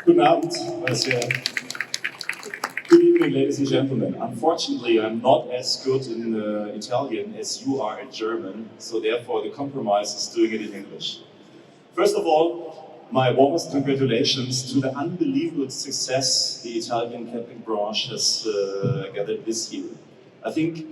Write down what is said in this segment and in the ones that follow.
Guten Abend, good evening, ladies and gentlemen. Unfortunately, I'm not as good in Italian as you are in German, so therefore the compromise is doing it in English. First of all, my warmest congratulations to the unbelievable success the Italian camping branch has gathered this year. I think,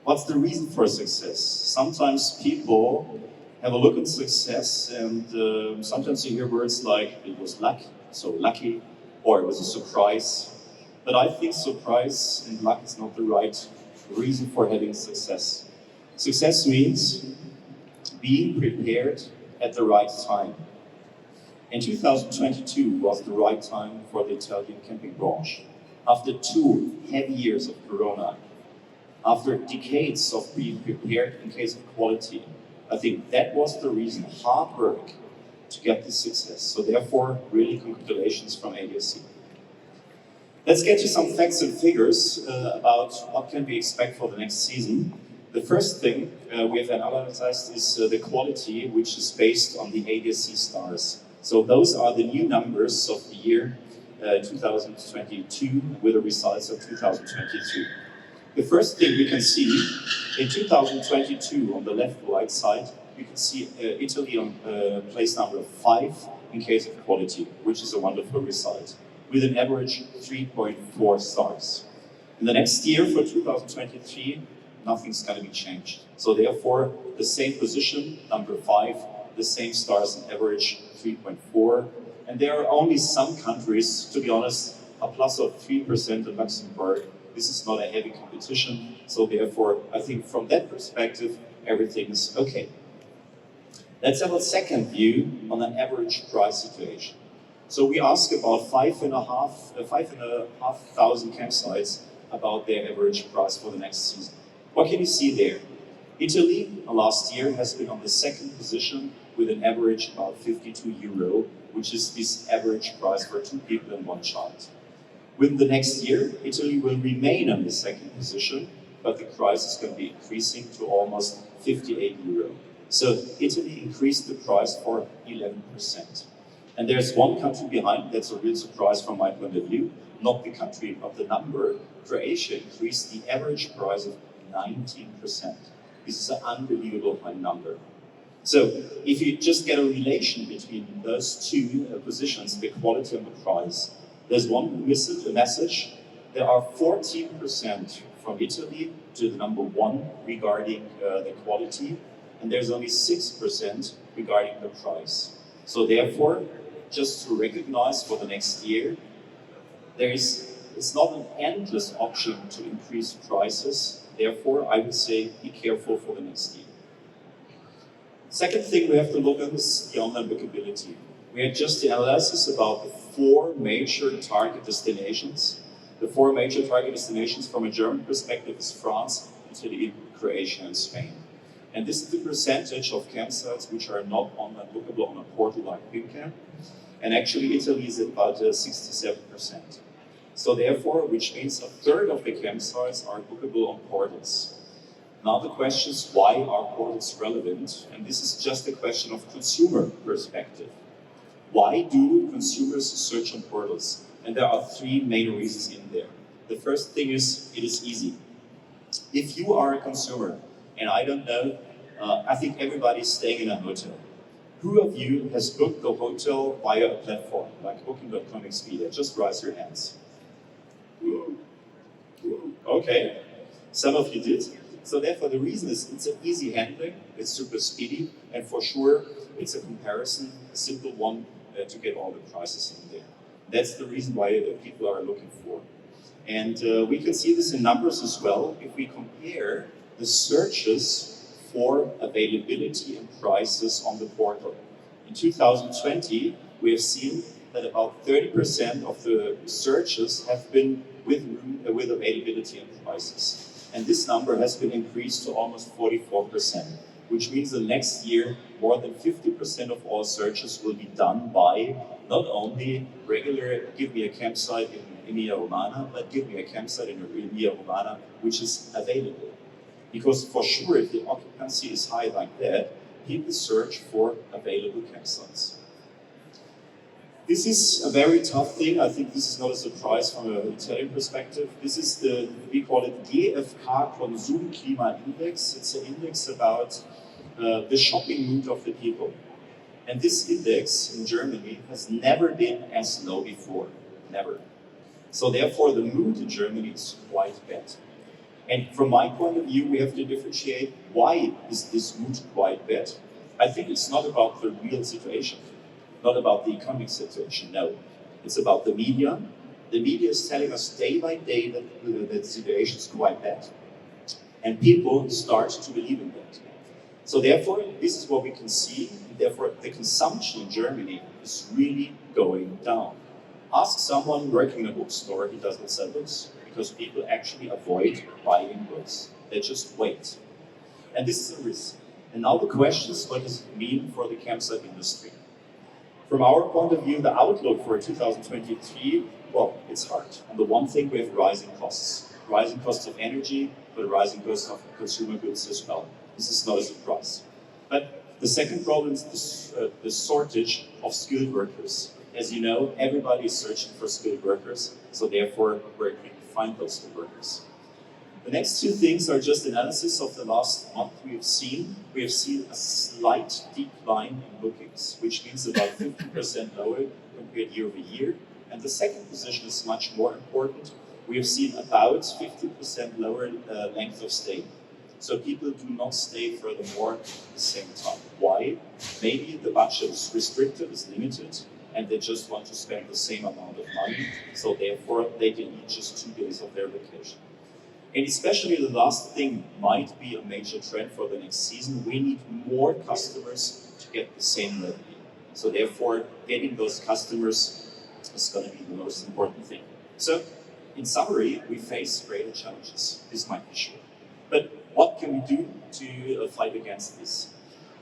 what's the reason for success? Sometimes people have a look at success and sometimes you hear words like, it was luck, so lucky, or it was a surprise. But I think surprise and luck is not the right reason for having success. Success means being prepared at the right time. And 2022 was the right time for the Italian camping branch. After 2 heavy years of Corona, after decades of being prepared in case of quality, I think that was the reason, hard work, to get this success. So therefore, really congratulations from ADAC. Let's get to some facts and figures about what can we expect for the next season. The first thing we have analyzed is the quality, which is based on the ADAC stars. So those are the new numbers of the year 2022 with the results of 2022. The first thing we can see in 2022 on the left-right side, we can see Italy on place number 5 in case of quality, which is a wonderful result, with an average 3.4 stars. In the next year, for 2023, nothing's going to be changed. So therefore, the same position, number 5, the same stars and average 3.4. And there are only some countries, to be honest, a plus of 3% in Luxembourg. This is not a heavy competition. So therefore, I think from that perspective, everything is okay. Let's have a second view on an average price situation. So we ask about 5,500 campsites about their average price for the next season. What can you see there? Italy last year has been on the second position with an average about €52, which is this average price for 2 people and 1 child. Within the next year, Italy will remain on the second position, but the price is going to be increasing to almost €58. So Italy increased the price for 11%. And there's one country behind, that's a real surprise from my point of view, not the country, but the number. Croatia increased the average price of 19%. This is an unbelievable high number. So if you just get a relation between those 2 positions, the quality and the price, there's one message. There are 14% from Italy to the number 1 regarding the quality, and there's only 6% regarding the price. So therefore, just to recognize for the next year, it's not an endless option to increase prices. Therefore, I would say be careful for the next year. Second thing we have to look at is the online bookability. We had just the analysis about the 4 major target destinations. The 4 major target destinations from a German perspective is France, Italy, Croatia, and Spain. And this is the percentage of campsites which are not online bookable on a portal like Pincamp. And actually Italy is at about 67%. So therefore, which means a third of the campsites are bookable on portals. Now the question is, why are portals relevant? And this is just a question of consumer perspective. Why do consumers search on portals? And there are 3 main reasons in there. The first thing is, it is easy. If you are a consumer, and I don't know, I think everybody's staying in a hotel. Who of you has booked the hotel via a platform, like Booking.com, Expedia? Just raise your hands. Okay, some of you did. So therefore the reason is it's an easy handling, it's super speedy, and for sure it's a comparison, a simple one to get all the prices in there. That's the reason why people are looking for. And we can see this in numbers as well. If we compare the searches for availability and prices on the portal. In 2020, we have seen that about 30% of the searches have been with availability and prices. And this number has been increased to almost 44%, which means the next year, more than 50% of all searches will be done by not only regular, give me a campsite in Emilia-Romagna, but give me a campsite in Emilia-Romagna, which is available. Because for sure, if the occupancy is high like that, people search for available campsites. This is a very tough thing. I think this is not a surprise from an Italian perspective. This is we call it GfK Konsumklima Index. It's an index about the shopping mood of the people. And this index in Germany has never been as low before, never. So therefore the mood in Germany is quite bad. And from my point of view, we have to differentiate why is this mood quite bad. I think it's not about the real situation, not about the economic situation, no. It's about the media. The media is telling us day by day that the situation is quite bad. And people start to believe in that. So therefore, this is what we can see. Therefore, the consumption in Germany is really going down. Ask someone working in a bookstore, he doesn't sell books, because people actually avoid buying books. They just wait. And this is a risk. And now the question is, what does it mean for the campsite industry? From our point of view, the outlook for 2023, well, it's hard. On the one thing, we have rising costs of energy, but rising costs of consumer goods as well. This is not a surprise. But the second problem is the shortage of skilled workers. As you know, everybody is searching for skilled workers, so therefore, where can we find those skilled workers? The next two things are just analysis of the last month we have seen. We have seen a slight decline in bookings, which means about 50% lower compared year over year. And the second position is much more important. We have seen about 50% lower length of stay. So people do not stay furthermore at the same time. Why? Maybe the budget is restricted, is limited, and they just want to spend the same amount of money. So therefore, they can eat just 2 days of their vacation. And especially the last thing might be a major trend for the next season. We need more customers to get the same revenue. So therefore, getting those customers is going to be the most important thing. So, in summary, we face greater challenges. This might be sure. But what can we do to fight against this?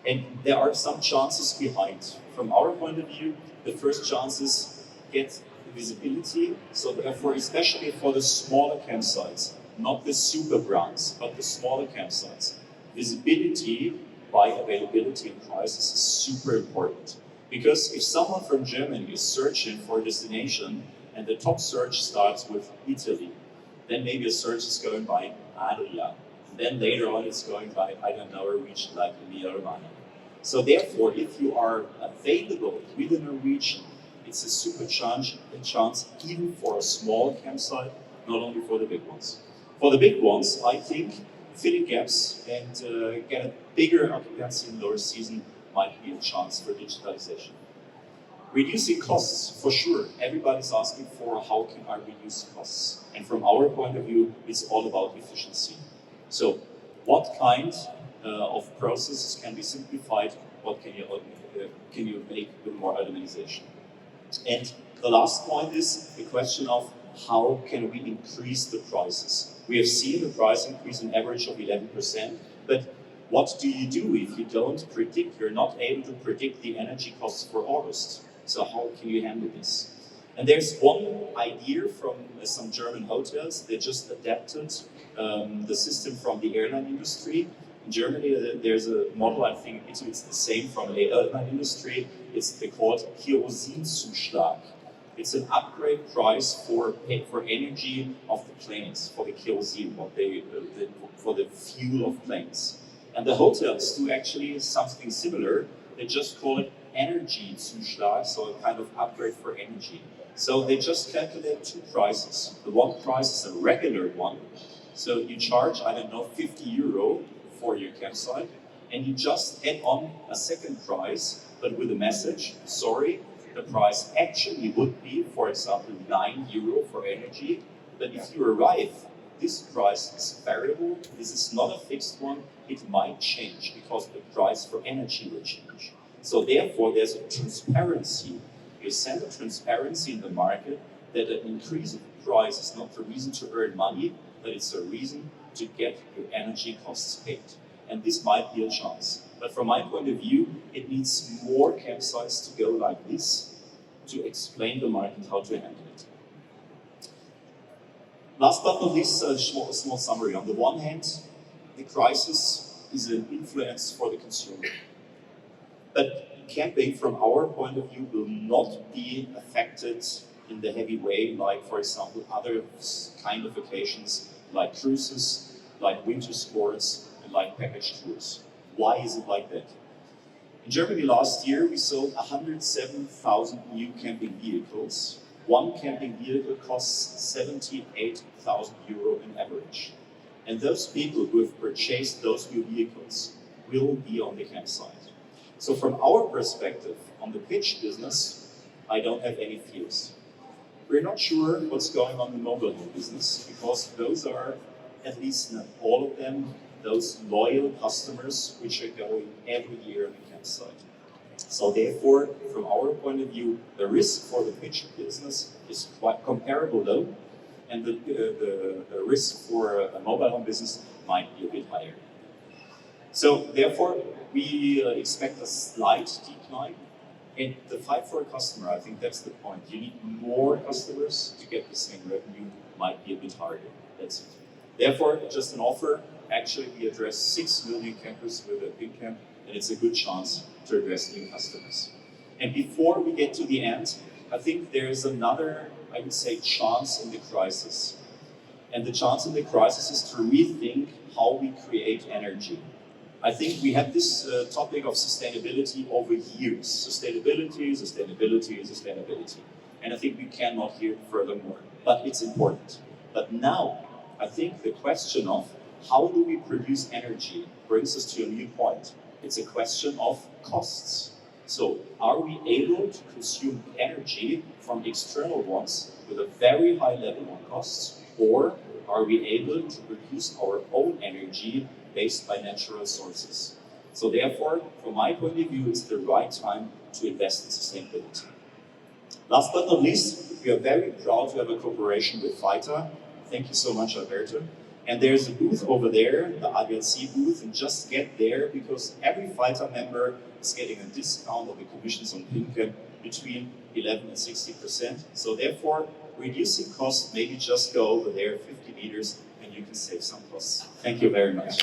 And there are some chances behind. From our point of view, the first chance is get visibility. So therefore, especially for the smaller campsites, not the super brands, but the smaller campsites, visibility by availability and prices is super important. Because if someone from Germany is searching for a destination and the top search starts with Italy, then maybe a search is going by Adria. Then later on it's going by, I don't know, a region like Emilia-Romagna. So therefore, if you are available within a region, it's a super chance even for a small campsite, not only for the big ones. For the big ones, I think filling gaps and get a bigger occupancy in lower season might be a chance for digitalization. Reducing costs, for sure. Everybody's asking for how can I reduce costs? And from our point of view, it's all about efficiency. So what kind of processes can be simplified? What can you make with more automation? And the last point is the question of how can we increase the prices? We have seen the price increase on average of 11%, but what do you do if you don't predict, you're not able to predict the energy costs for August? So how can you handle this? And there's one idea from some German hotels. They just adapted the system from the airline industry. In Germany, there's a model, I think it's the same from the airline industry. They call it Kerosinzuschlag. It's an upgrade price for energy of the planes, for the kerosene, for the fuel of planes. And the hotels do actually something similar. They just call it Energiezuschlag, so a kind of upgrade for energy. So they just calculate two prices. The one price is a regular one. So you charge, I don't know, 50 euro for your campsite, and you just add on a second price, but with a message, sorry, the price actually would be, for example, 9 euro for energy, but if you arrive, this price is variable, this is not a fixed one, it might change because the price for energy will change. So therefore, there's a transparency. You send a transparency in the market that an increase of the price is not the reason to earn money, but it's a reason to get your energy costs paid. And this might be a chance. But from my point of view, it needs more campsites to go like this to explain the market how to handle it. Last but not least, a small summary. On the one hand, the crisis is an influence for the consumer. But camping, from our point of view, will not be affected in the heavy way, like, for example, other kind of vacations, like cruises, like winter sports, and like package tours. Why is it like that? In Germany last year, we sold 107,000 new camping vehicles. One camping vehicle costs 78,000 euro in average. And those people who have purchased those new vehicles will be on the campsite. So from our perspective, on the pitch business, I don't have any fears. We're not sure what's going on in the mobile home business, because those are, at least not all of them, those loyal customers which are going every year on the campsite. So therefore, from our point of view, the risk for the pitch business is quite comparable low, and the risk for a mobile home business might be a bit higher. So therefore, we expect a slight decline. And the fight for a customer, I think that's the point. You need more customers to get the same revenue, might be a bit harder. That's it. Therefore, just an offer. Actually, we address 6 million campers with a Pincamp, and it's a good chance to address new customers. And before we get to the end, I think there is another, I would say, chance in the crisis. And the chance in the crisis is to rethink how we create energy. I think we have this topic of sustainability over years. Sustainability, sustainability, sustainability. And I think we cannot hear furthermore, but it's important. But now, I think the question of how do we produce energy brings us to a new point. It's a question of costs. So are we able to consume energy from external ones with a very high level on costs, or are we able to produce our own energy based by natural sources? So therefore, from my point of view, it's the right time to invest in sustainability. Last but not least, we are very proud to have a cooperation with Faita. Thank you so much, Alberto. And there's a booth over there, the ADAC booth, and just get there because every Faita member is getting a discount of the commissions on Pincamp between 11 and 60%. So therefore, reducing costs, maybe just go over there 50 meters and you can save some costs. Thank you very much.